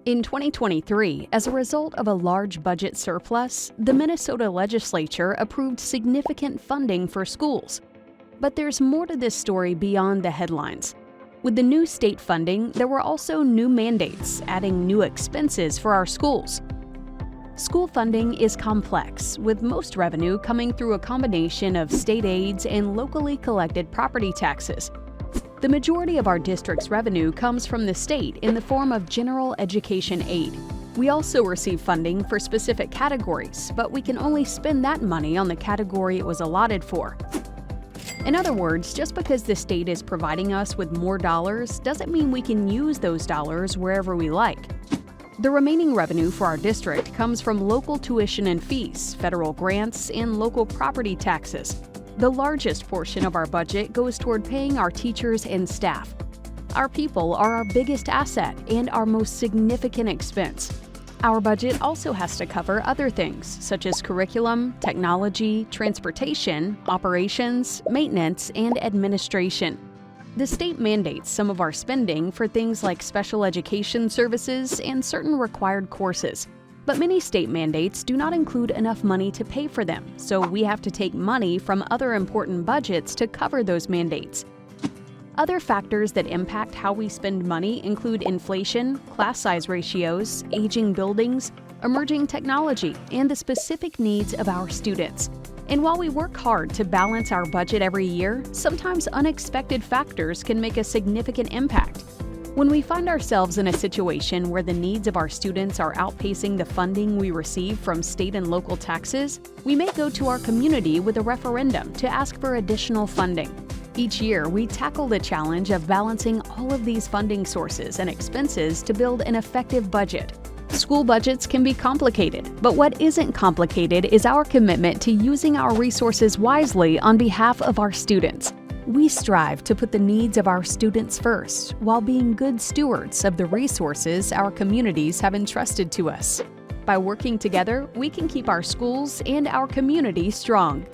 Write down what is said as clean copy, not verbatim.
In 2023, as a result of a large budget surplus, the Minnesota legislature approved significant funding for schools. But there's more to this story beyond the headlines. With the new state funding, there were also new mandates, adding new expenses for our schools. School funding is complex, with most revenue coming through a combination of state aids and locally collected property taxes. The majority of our district's revenue comes from the state in the form of general education aid. We also receive funding for specific categories, but we can only spend that money on the category it was allotted for. In other words, just because the state is providing us with more dollars doesn't mean we can use those dollars wherever we like. The remaining revenue for our district comes from local tuition and fees, federal grants, and local property taxes. The largest portion of our budget goes toward paying our teachers and staff. Our people are our biggest asset and our most significant expense. Our budget also has to cover other things, such as curriculum, technology, transportation, operations, maintenance, and administration. The state mandates some of our spending for things like special education services and certain required courses. But many state mandates do not include enough money to pay for them, so we have to take money from other important budgets to cover those mandates. Other factors that impact how we spend money include inflation, class size ratios, aging buildings, emerging technology, and the specific needs of our students. And while we work hard to balance our budget every year, sometimes unexpected factors can make a significant impact. When we find ourselves in a situation where the needs of our students are outpacing the funding we receive from state and local taxes, we may go to our community with a referendum to ask for additional funding. Each year, we tackle the challenge of balancing all of these funding sources and expenses to build an effective budget. School budgets can be complicated, but what isn't complicated is our commitment to using our resources wisely on behalf of our students. We strive to put the needs of our students first, while being good stewards of the resources our communities have entrusted to us. By working together, we can keep our schools and our community strong.